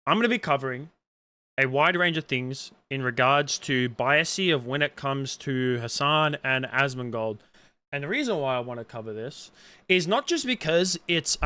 I'm going to be covering a wide range of things in regards to biasy of when it comes to Hasan and Asmongold. And the reason why I want to cover this is not just because it's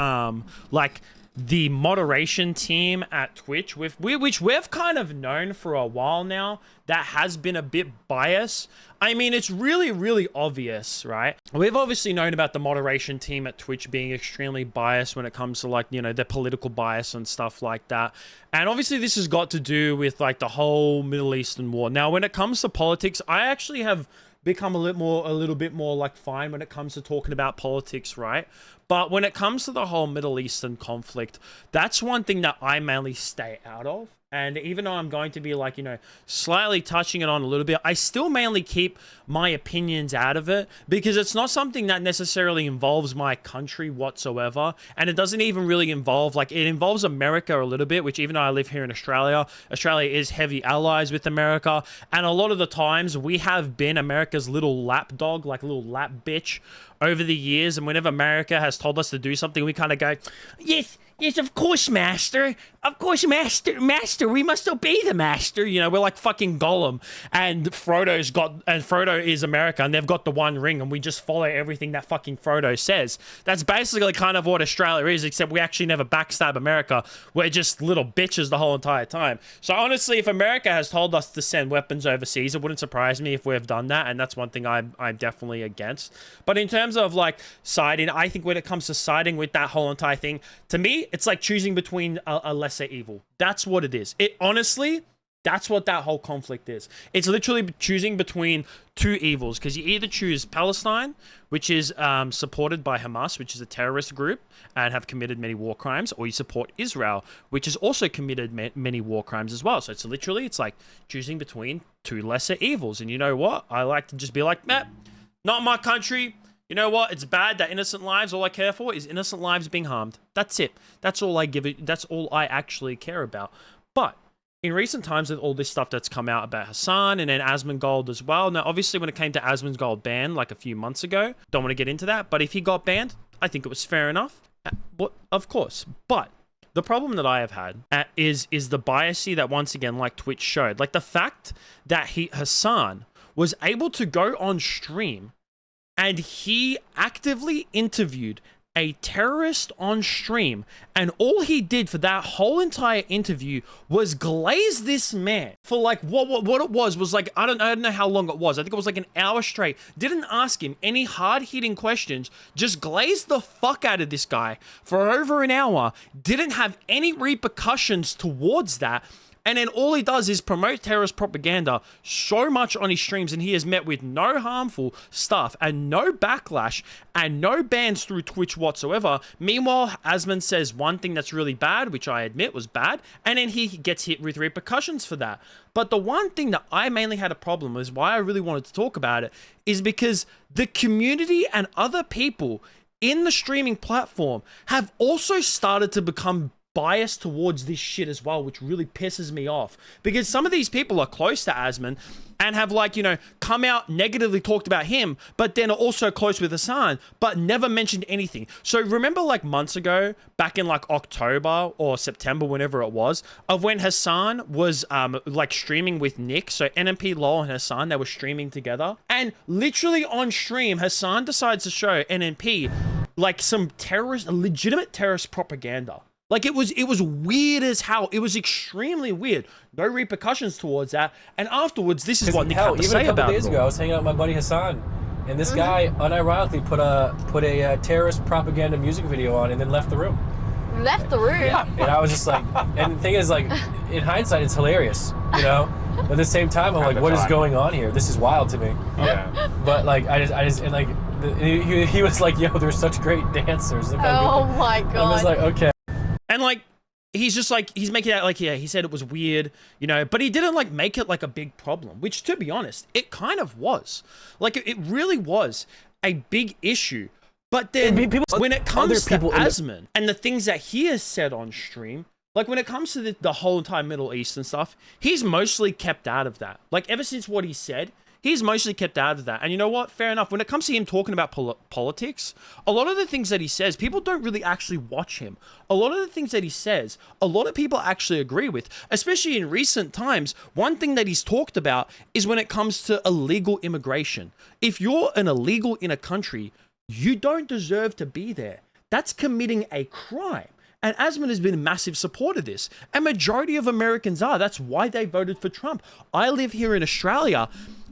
like the moderation team at Twitch, which we've kind of known for a while now, that has been a bit biased. I mean, it's really, really obvious, right? We've obviously known about the moderation team at Twitch being extremely biased when it comes to, like, you know, their political bias and stuff like that. And obviously this has got to do with, like, the whole Middle Eastern war. Now, when it comes to politics, I actually have become a little bit more like fine when it comes to talking about politics, right? But when it comes to the whole Middle Eastern conflict, that's one thing that I mainly stay out of. And even though I'm going to be, like, you know, slightly touching it on a little bit, I still mainly keep my opinions out of it because it's not something that necessarily involves my country whatsoever. And it doesn't even really involve, like, it involves America a little bit, which even though I live here in Australia, Australia is heavy allies with America. And a lot of the times we have been America's little lapdog, like a little lap bitch over the years. And whenever America has told us to do something, we kind of go, yes, of course, master. Of course, master. We must obey the master. You know, we're like fucking Gollum, and Frodo is America, and they've got the One Ring, and we just follow everything that fucking Frodo says. That's basically kind of what Australia is, except we actually never backstab America. We're just little bitches the whole entire time. So honestly, if America has told us to send weapons overseas, it wouldn't surprise me if we've done that, and that's one thing I'm definitely against. But in terms of, like, siding, I think when it comes to siding with that whole entire thing, to me, it's like choosing between a lesser evil. That's what it is. It honestly, that's what that whole conflict is. It's literally choosing between two evils, because you either choose Palestine, which is supported by Hamas, which is a terrorist group and have committed many war crimes, or you support Israel, which has also committed many war crimes as well. So it's literally, it's like choosing between two lesser evils. And you know what? I like to just be like, nah, not my country. You know what? It's bad that innocent lives, all I care for is innocent lives being harmed. That's it. That's all I give it. That's all I actually care about. But in recent times, with all this stuff that's come out about Hasan and then Asmongold as well. Now, obviously, when it came to Asmongold ban like a few months ago, don't want to get into that. But if he got banned, I think it was fair enough. Of course. But the problem that I have had is the biasy that, once again, like Twitch showed. Like the fact that Hasan was able to go on stream and he actively interviewed a terrorist on stream, and all he did for that whole entire interview was glaze this man for, like, what it was like, I don't know how long it was. I think it was like an hour straight. Didn't ask him any hard-hitting questions, just glazed the fuck out of this guy for over an hour. Didn't have any repercussions towards that. And then all he does is promote terrorist propaganda so much on his streams, and he has met with no harmful stuff and no backlash and no bans through Twitch whatsoever. Meanwhile, Asmon says one thing that's really bad, which I admit was bad, and then he gets hit with repercussions for that. But the one thing that I mainly had a problem with, why I really wanted to talk about it, is because the community and other people in the streaming platform have also started to become biased towards this shit as well, which really pisses me off, because some of these people are close to Asmon and have, like, you know, come out negatively talked about him, but then are also close with Hasan, but never mentioned anything. So remember, like, months ago, back in like October or September, whenever it was, of when Hasan was like streaming with Nick, so NMP Lol and Hasan, they were streaming together, and literally on stream, Hasan decides to show NMP like some legitimate terrorist propaganda. Like, it was weird as hell. It was extremely weird. No repercussions towards that. And afterwards, this is what Nick had to say about it. Even a couple days ago, I was hanging out with my buddy Hasan, and this guy unironically put a terrorist propaganda music video on and then left the room. Left the room? Yeah. And I was just like, and the thing is, like, in hindsight, it's hilarious, you know? But at the same time, I'm like, what is going on here? This is wild to me. Yeah. But, like, I just, and, like, he was like, yo, they're such great dancers. Oh my God. I was like, okay. And, like, he's just like, he's making it like, yeah, he said it was weird, you know, but he didn't, like, make it like a big problem, which, to be honest, it kind of was. Like, it really was a big issue. But then when it comes to Asmon and the things that he has said on stream, like, when it comes to the whole entire Middle East and stuff, he's mostly kept out of that. Like, ever since what he said, he's mostly kept out of that. And you know what? Fair enough. When it comes to him talking about politics, a lot of the things that he says, people don't really actually watch him. A lot of the things that he says, a lot of people actually agree with, especially in recent times. One thing that he's talked about is when it comes to illegal immigration. If you're an illegal in a country, you don't deserve to be there. That's committing a crime. And Asmon has been a massive supporter of this. A majority of Americans are. That's why they voted for Trump. I live here in Australia,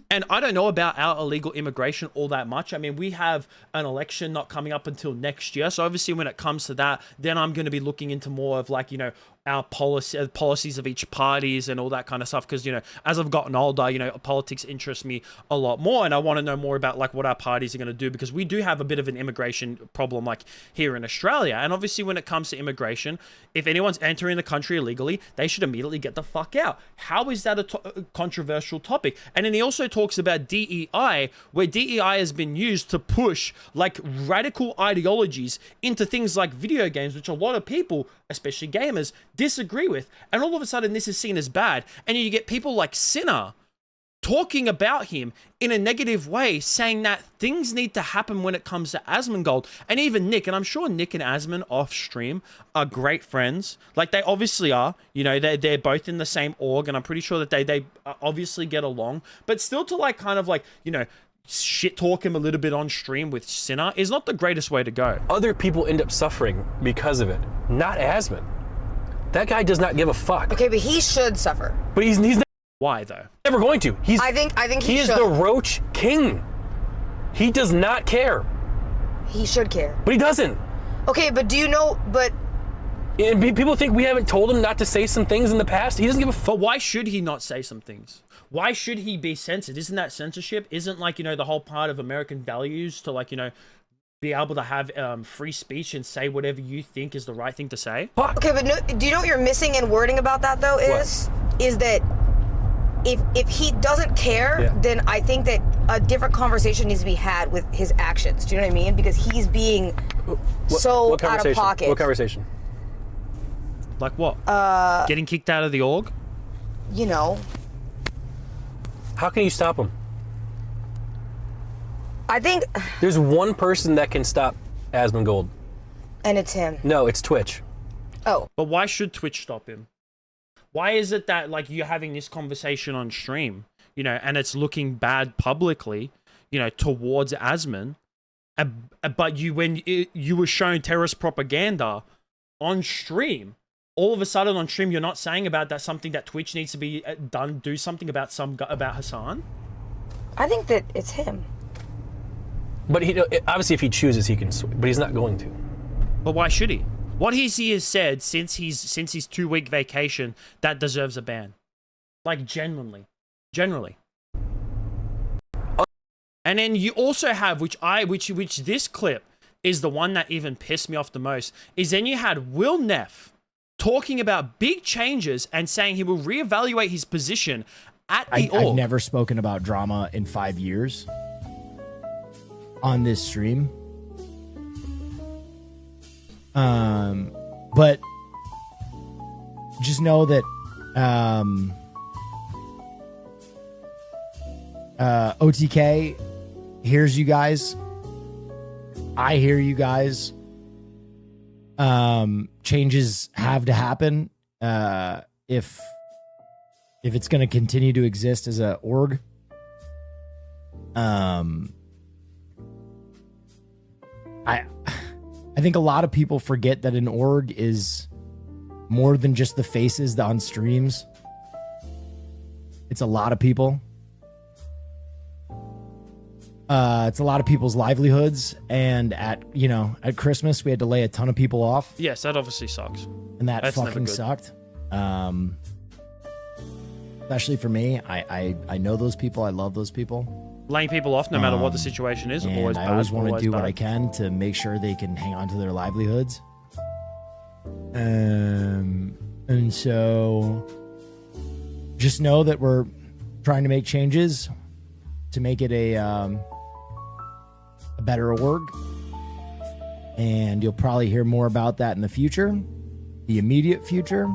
and I don't know about our illegal immigration all that much. I mean, we have an election not coming up until next year. So obviously when it comes to that, then I'm going to be looking into more of like, you know, our policies of each parties and all that kind of stuff. Because, you know, as I've gotten older, you know, politics interests me a lot more. And I want to know more about like what our parties are going to do, because we do have a bit of an immigration problem like here in Australia. And obviously when it comes to immigration, if anyone's entering the country illegally, they should immediately get the fuck out. How is that a controversial topic? And then he also talks about DEI, where DEI has been used to push like radical ideologies into things like video games, which a lot of people, especially gamers, disagree with. And all of a sudden this is seen as bad. And you get people like Sinner talking about him in a negative way, saying that things need to happen when it comes to Asmongold. And even Nick, and I'm sure Nick and Asmon off stream are great friends. Like they obviously are, you know, they're both in the same org, and I'm pretty sure that they obviously get along. But still to like kind of like, you know, shit talk him a little bit on stream with Sinner is not the greatest way to go. Other people end up suffering because of it, not Asmon. That guy does not give a fuck. Okay, but he should suffer. But he's Why though? never going to. I think he is should. the roach king. He does not care. He should care. But he doesn't. Okay, but do you know, but And people think we haven't told him not to say some things in the past. He doesn't give a fuck. But why should he not say some things? Why should he be censored? Isn't that censorship? Isn't like, you know, the whole part of American values to like, you know, be able to have free speech and say whatever you think is the right thing to say? Fuck. okay, but no, do you know what you're missing in wording about that though is that if he doesn't care, then I think that a different conversation needs to be had with his actions. Do you know what I mean? Because he's being so out of pocket. What conversation? Like what? Getting kicked out of the org? You know, How can you stop him? I think, There's one person that can stop Asmongold. and it's him. No, it's Twitch. Oh, But why should Twitch stop him? Why is it that like you're having this conversation on stream, you know, and it's looking bad publicly, you know, towards Asmon, but when you were shown terrorist propaganda on stream, all of a sudden on stream you're not saying about that something that Twitch needs to be done, do something about about Hasan? I think that it's him. But he obviously, if he chooses, he can. But he's not going to. But why should he? What he has said since his 2-week vacation that deserves a ban, like generally. And then you also have, which this clip is the one that even pissed me off the most, is then you had Will Neff talking about big changes and saying he will reevaluate his position at the org. I've never spoken about drama in 5 years on this stream. But just know that OTK hears you guys. I hear you guys. Changes have to happen if it's going to continue to exist as a org. I think a lot of people forget that an org is more than just the faces on streams. It's a lot of people. It's a lot of people's livelihoods, and at Christmas we had to lay a ton of people off, Yes, that obviously sucks. and that That's never fucking good. sucked. Especially for me, I know those people. I love those people. Laying people off, no matter what the situation is, And always I bad. always want to always do what bad. I can to make sure they can hang on to their livelihoods. And so just know that we're trying to make changes to make it a better org. And you'll probably hear more about that in the future, the immediate future.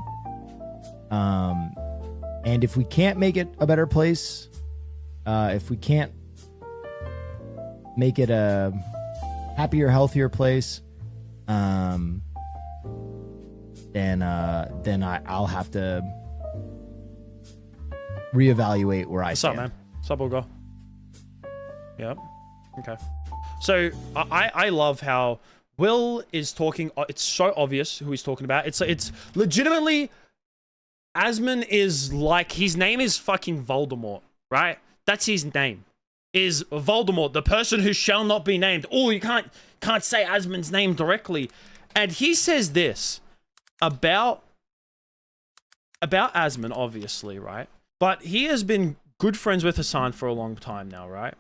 And if we can't make it a better place, if we can't make it a happier, healthier place, then I'll have to reevaluate where I What's stand. up, man? What's up, Olga? Yep. Okay. So I love how Will is talking. It's so obvious who he's talking about. It's legitimately, Asmon is like, his name is fucking Voldemort, right? That's his name. Is Voldemort, the person who shall not be named. Oh, you can't say Asmon's name directly. And he says this about Asmon, obviously, right? But he has been good friends with Hasan for a long time now, right?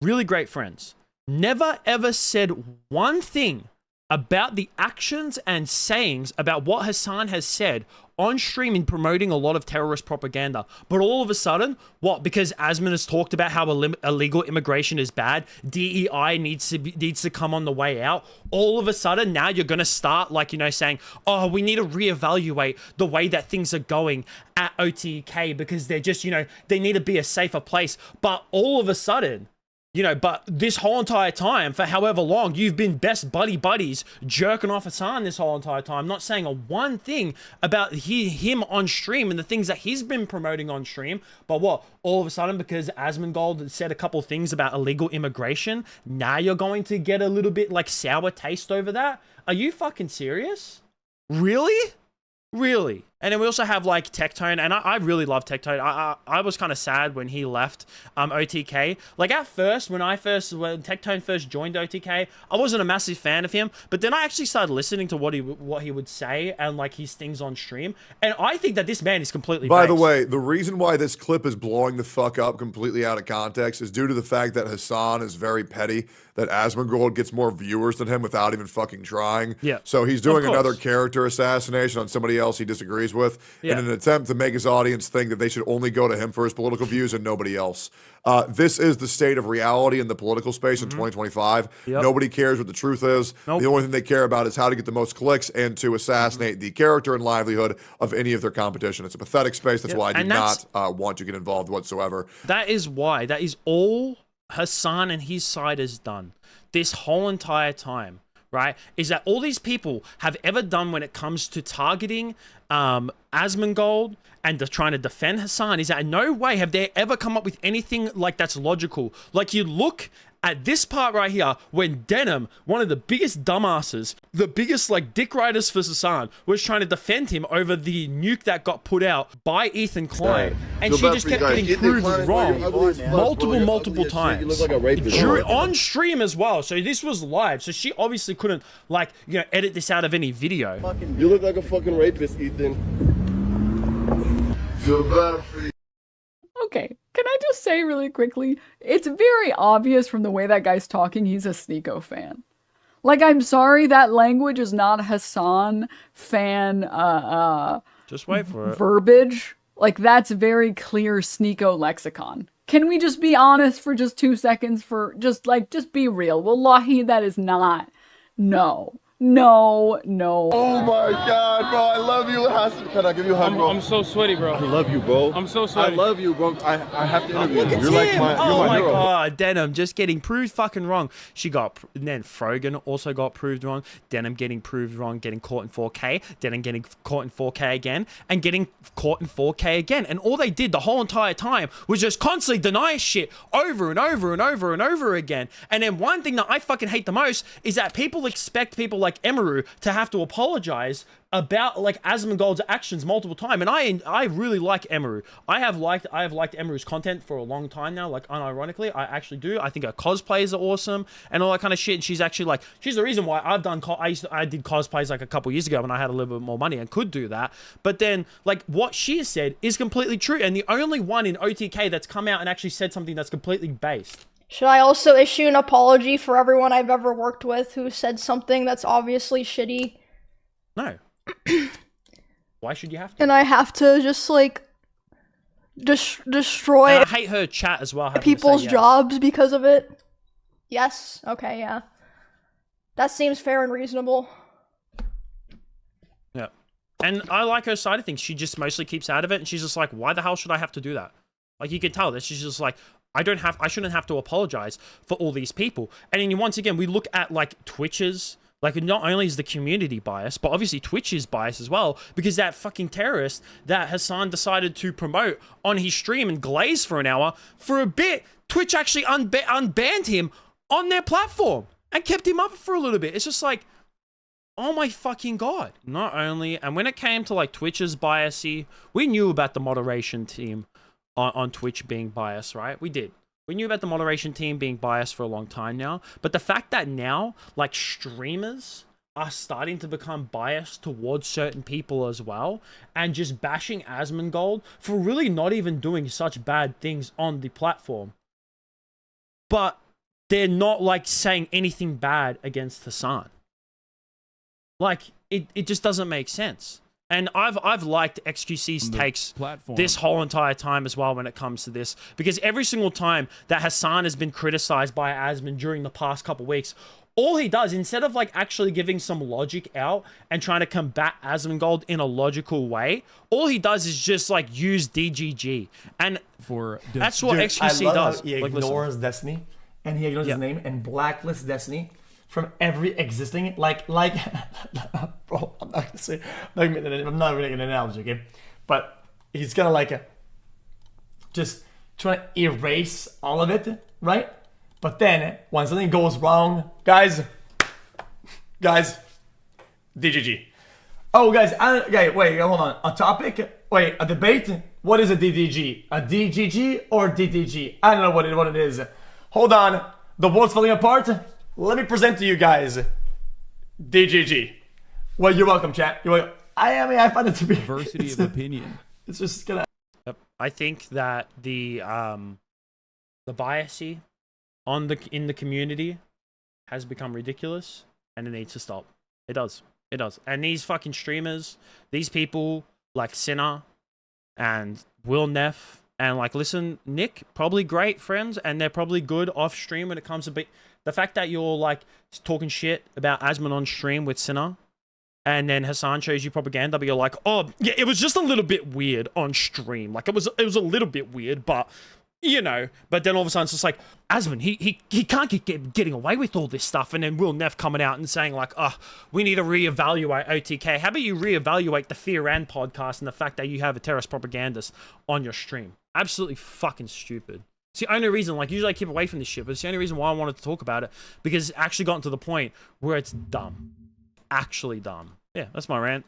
Really great friends. Never ever said one thing about the actions and sayings about what Hasan has said on stream in promoting a lot of terrorist propaganda. But all of a sudden, what? Because Asmon has talked about how illegal immigration is bad, DEI needs to come on the way out. All of a sudden, now you're going to start, like, you know, saying, oh, we need to reevaluate the way that things are going at OTK because they're just, you know, they need to be a safer place. But all of a sudden, you know, but this whole entire time, for however long, you've been best buddies jerking off Hasan this whole entire time, not saying a one thing about him on stream and the things that he's been promoting on stream. But what? All of a sudden, because Asmongold said a couple things about illegal immigration, now you're going to get a little bit like sour taste over that? Are you fucking serious? Really? Really? And then we also have like Tectone, and I really love Tectone. I was kind of sad when he left OTK. Like at first, when Tectone first joined OTK, I wasn't a massive fan of him. But then I actually started listening to what he would say and like his things on stream. And I think that this man is completely By the based. way, the reason why this clip is blowing the fuck up completely out of context is due to the fact that Hasan is very petty, that Asmongold gets more viewers than him without even fucking trying. Yeah. So he's doing Of course. another character assassination on somebody else he disagrees with Yeah. in an attempt to make his audience think that they should only go to him for his political views and nobody else. This is the state of reality in the political space in 2025. Yep. Nobody cares what the truth is. Nope. The only thing they care about is how to get the most clicks and to assassinate the character and livelihood of any of their competition. It's a pathetic space. That's Yep. why I do And that's- not want to get involved whatsoever. That is why. That is all Hasan and his side has done this whole entire time, right? Is that all these people have ever done when it comes to targeting Asmongold and trying to defend Hasan is that in no way have they ever come up with anything like that's logical. Like you look at this part right here when Denim, one of the biggest dumbasses, the biggest like dick riders for Hasan, was trying to defend him over the nuke that got put out by Ethan Klein. And she just kept getting proved wrong multiple times. On stream as well. So this was live. So she obviously couldn't like, you know, edit this out of any video. You look like a fucking rapist, Ethan. Feel bad for you. Okay, can I just say really quickly, it's very obvious from the way that guy's talking he's a Sneeko fan. Like, I'm sorry, that language is not Hasan fan, Just wait for it. verbiage. Like, that's very clear Sneeko lexicon. Can we just be honest for just 2 seconds just be real. Wallahi, that is not. No. No. Oh my god, bro, I love you, Hasan. Can I give you a hug, bro? I'm so sweaty, bro. I love you, bro. I'm so sweaty. I love you, bro. I have to interview you. You're like my, oh you're my my hero. god, Denim just getting proved fucking wrong. And then Frogan also got proved wrong. Denim getting proved wrong, getting caught in 4K. Denim getting caught in 4K again, and getting caught in 4K again. And all they did the whole entire time was just constantly deny shit over and over and over and over again. And then one thing that I fucking hate the most is that people expect people like Emaru to have to apologize about like Asmongold's actions multiple times. And I really like Emaru. I have liked Emaru's content for a long time now. Like unironically, I actually do. I think her cosplays are awesome and all that kind of shit. And she's actually like, she's the reason why I've done. I did cosplays like a couple years ago when I had a little bit more money and could do that. But then like what she has said is completely true. And the only one in OTK that's come out and actually said something that's completely based. Should I also issue an apology for everyone I've ever worked with who said something that's obviously shitty? No. Why should you have to? And I have to just like destroy And I hate her chat as well. having to say people's yes. jobs because of it? Yes. Okay, yeah. That seems fair and reasonable. Yeah. And I like her side of things. She just mostly keeps out of it, and she's just like, why the hell should I have to do that? Like, you could tell this. She's just like, I shouldn't have to apologize for all these people. And then once again, we look at like Twitch's, like, not only is the community biased, but obviously Twitch is biased as well, because that fucking terrorist that Hasan decided to promote on his stream and glaze for an hour, for a bit, Twitch actually unbanned him on their platform and kept him up for a little bit. It's just like, oh my fucking God. Not only, and when it came to like Twitch's biasy, we knew about the moderation team on Twitch being biased, right? We did. We knew about the moderation team being biased for a long time now, but the fact that now, like, streamers are starting to become biased towards certain people as well, and just bashing Asmongold for really not even doing such bad things on the platform. But they're not, like, saying anything bad against Hasan. Like, it just doesn't make sense. And I've liked XQC's takes this whole entire time as well when it comes to this. Because every single time that Hasan has been criticized by Asmon during the past couple weeks, all he does, instead of like actually giving some logic out and trying to combat Asmongold in a logical way, all he does is just like use DGG. And that's what XQC does. He ignores Destiny, and he ignores his name and blacklists Destiny from every existing, like, bro, I'm not gonna make an analogy, okay? But he's gonna like just try to erase all of it, right? But then when something goes wrong, guys, DGG. Oh, guys, wait, hold on. A topic? Wait, a debate? What is a DDG? A DGG or DDG? I don't know what it is. Hold on, the world's falling apart. Let me present to you guys DGG. Well, you're welcome, chat. You're welcome. I find it to be diversity of opinion. It's just gonna. Yep. I think that the biasy in the community has become ridiculous, and it needs to stop. It does. It does. And these fucking streamers, these people like Sinner and Will Neff, and like, listen, Nick, probably great friends, and they're probably good off stream when it comes to the fact that you're like talking shit about Asmon on stream with Sinner, and then Hasan shows you propaganda, but you're like, oh yeah, it was just a little bit weird on stream. Like, it was a little bit weird, but you know. But then all of a sudden it's just like, Asmon, he can't keep getting away with all this stuff. And then Will Neff coming out and saying like, oh, we need to reevaluate OTK. How about you reevaluate the Fear and podcast and the fact that you have a terrorist propagandist on your stream? Absolutely fucking stupid. It's the only reason, like, usually I keep away from this shit, but it's the only reason why I wanted to talk about it, because it's actually gotten to the point where it's dumb. Actually dumb. Yeah, that's my rant.